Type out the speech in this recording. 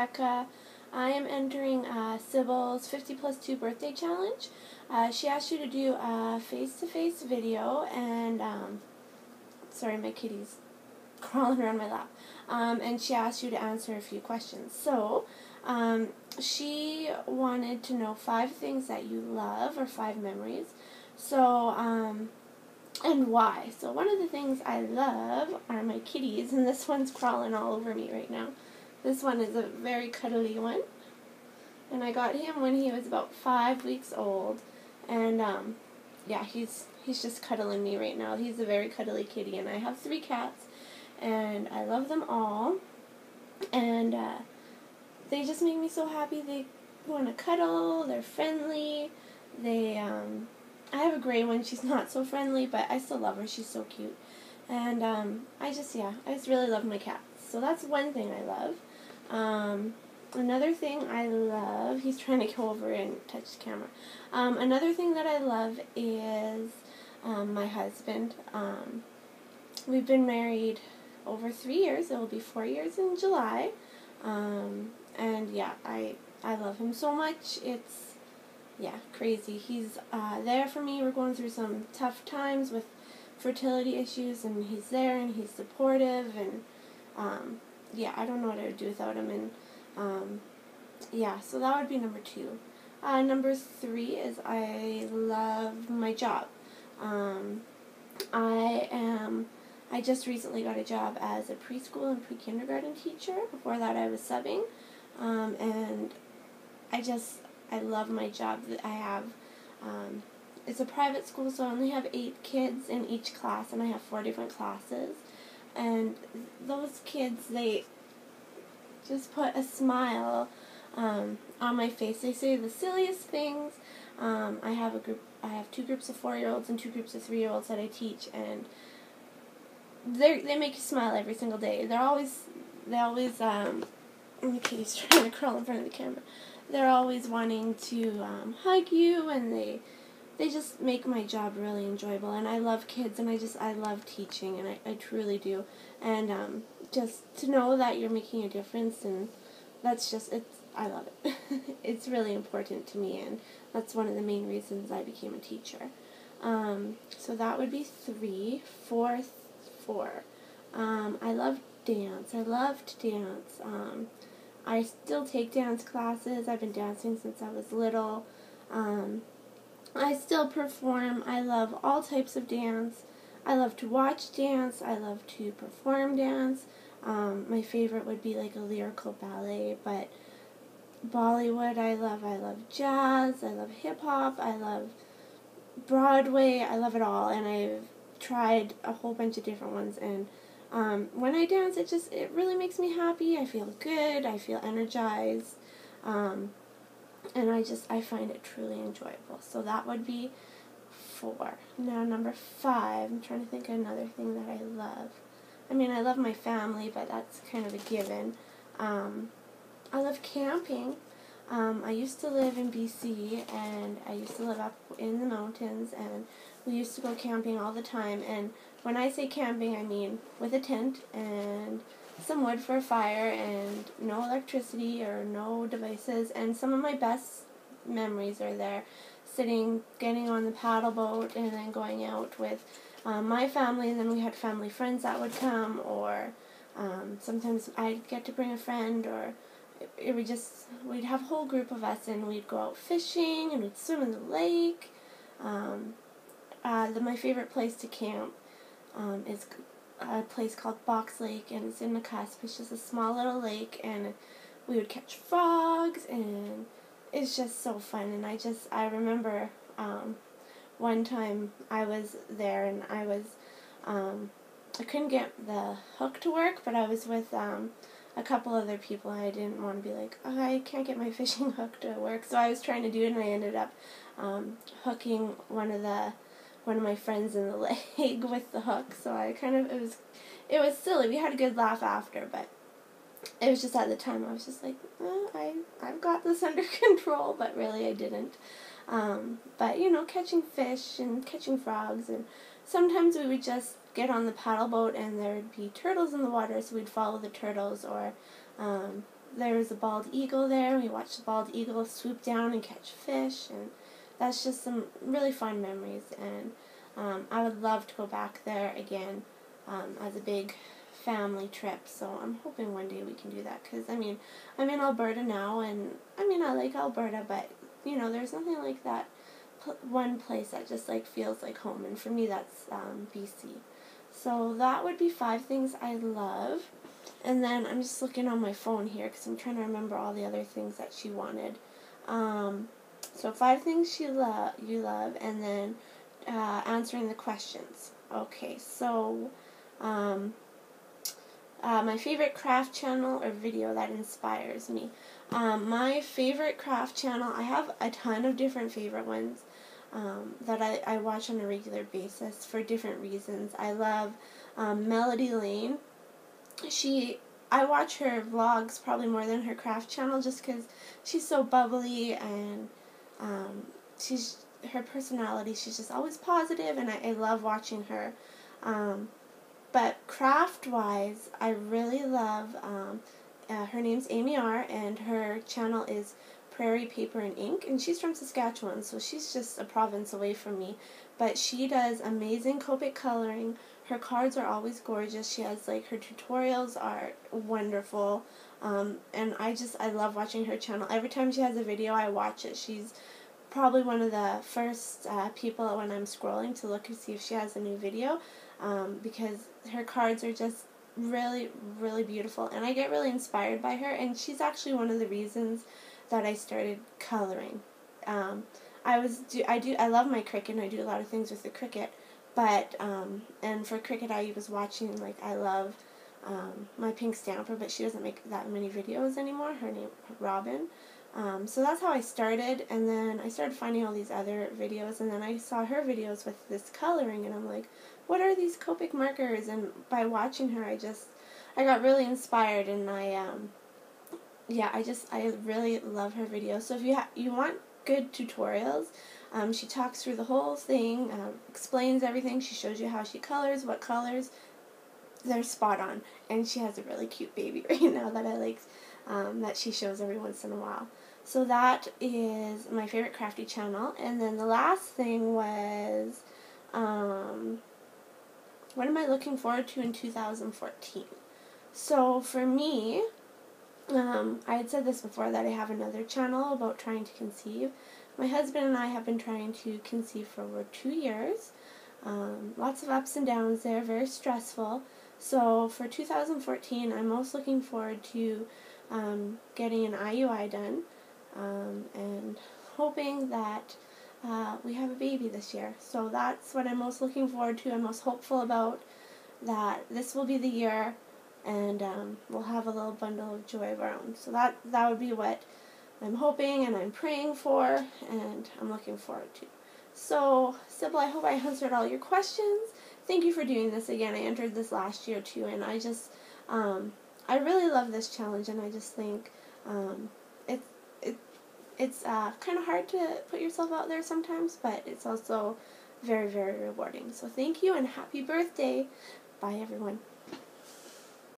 Rebecca. I am entering Sybil's 50 plus 2 birthday challenge. She asked you to do a face-to-face video, and sorry, my kitty's crawling around my lap. And she asked you to answer a few questions. So she wanted to know 5 things that you love, or 5 memories. So and why. So one of the things I love are my kitties, and this one's crawling all over me right now. This one is a very cuddly one, and I got him when he was about 5 weeks old, and yeah, he's just cuddling me right now. He's a very cuddly kitty, and I have 3 cats, and I love them all, and they just make me so happy. They want to cuddle, they're friendly, I have a gray one. She's not so friendly, but I still love her. She's so cute. And I just really love my cats. So that's one thing I love. Another thing I love, he's trying to go over and touch the camera. Another thing that I love is my husband. We've been married over 3 years. It will be 4 years in July. And yeah, I love him so much. It's crazy. He's there for me. We're going through some tough times with fertility issues, and he's there, and he's supportive, and I don't know what I would do without him. And so that would be number 2. Number 3 is I love my job. I just recently got a job as a preschool and pre-kindergarten teacher. Before that I was subbing, and I love my job that I have. It's a private school, so I only have 8 kids in each class, and I have 4 different classes. And those kids, they just put a smile on my face. They say the silliest things. I have 2 groups of 4-year-olds and 2 groups of 3-year-olds that I teach, and they make you smile every single day. They always the kitty's trying to crawl in front of the camera. They're always wanting to hug you, and they just make my job really enjoyable. And I love kids, and I love teaching, and I truly do. And just to know that you're making a difference, and I love it. It's really important to me, and that's one of the main reasons I became a teacher. So that would be 3. 4. I love dance. I love to dance. I still take dance classes. I've been dancing since I was little. I still perform. I love all types of dance. I love to watch dance. I love to perform dance. My favorite would be like a lyrical ballet, but Bollywood I love. I love jazz. I love hip-hop. I love Broadway. I love it all, and I've tried a whole bunch of different ones, and when I dance, it really makes me happy. I feel good. I feel energized. And I find it truly enjoyable. So that would be 4. Now number 5, I'm trying to think of another thing that I love. I mean, I love my family, but that's kind of a given. I love camping. I used to live in BC, and I used to live up in the mountains, and we used to go camping all the time. And when I say camping, I mean with a tent and some wood for a fire and no electricity or no devices. And some of my best memories are there, getting on the paddle boat and then going out with my family, and then we had family friends that would come, or sometimes I'd get to bring a friend, or we'd have a whole group of us, and we'd go out fishing, and we'd swim in the lake. My favorite place to camp is a place called Box Lake, and it's in the cusp. It's just a small little lake, and we would catch frogs, and it's just so fun. And I remember one time I was there, and I couldn't get the hook to work, but I was with a couple other people. I didn't want to be like, oh, I can't get my fishing hook to work, so I was trying to do it, and I ended up hooking one of my friends in the leg with the hook. So it was silly. We had a good laugh after, but it was just at the time I was just like, I've got this under control, but really I didn't. But catching fish and catching frogs, and sometimes we would just get on the paddle boat and there would be turtles in the water, so we'd follow the turtles, or there was a bald eagle there. We watched the bald eagle swoop down and catch fish, and that's just some really fun memories. And I would love to go back there again as a big family trip. So I'm hoping one day we can do that, because I'm in Alberta now, and I like Alberta, but there's nothing like that one place that just like feels like home, and for me that's BC. So that would be 5 things I love. And then I'm just looking on my phone here because I'm trying to remember all the other things that she wanted. So 5 things you love, and then answering the questions. Okay, so my favorite craft channel or video that inspires me. My favorite craft channel, I have a ton of different favorite ones that I watch on a regular basis for different reasons. I love Melody Lane. I watch her vlogs probably more than her craft channel, just because she's so bubbly, and her personality, she's just always positive, and I love watching her. But craft-wise, I really love, her name's Amy R., and her channel is Prairie Paper and Ink, and she's from Saskatchewan, so she's just a province away from me. But she does amazing Copic coloring. Her cards are always gorgeous. She has, her tutorials are wonderful, and I love watching her channel. Every time she has a video, I watch it. She's probably one of the first people when I'm scrolling to look and see if she has a new video, because her cards are just really, really beautiful, and I get really inspired by her, and she's actually one of the reasons that I started coloring. I love my Cricut, and I do a lot of things with the Cricut, but and for Cricut I was watching, I love my pink stamper, but she doesn't make that many videos anymore. Her name Robin. So that's how I started, and then I started finding all these other videos, and then I saw her videos with this coloring, and I'm like, what are these Copic markers? And by watching her, I got really inspired, and I really love her videos. So if you want good tutorials, she talks through the whole thing, explains everything. She shows you how she colors, what colors. They're spot on, and she has a really cute baby right now that I like, that she shows every once in a while. So that is my favorite crafty channel. And then the last thing was, what am I looking forward to in 2014? So for me, I had said this before, that I have another channel about trying to conceive. My husband and I have been trying to conceive for over 2 years. Lots of ups and downs there, very stressful. So for 2014, I'm most looking forward to getting an IUI done, and hoping that we have a baby this year. So that's what I'm most looking forward to. I'm most hopeful about, that this will be the year, and we'll have a little bundle of joy of our own. So that would be what I'm hoping and I'm praying for, and I'm looking forward to. So, Sybil, I hope I answered all your questions. Thank you for doing this again. I entered this last year too, and I just, I really love this challenge, and I just think it's kind of hard to put yourself out there sometimes, but it's also very, very rewarding. So thank you, and happy birthday. Bye, everyone.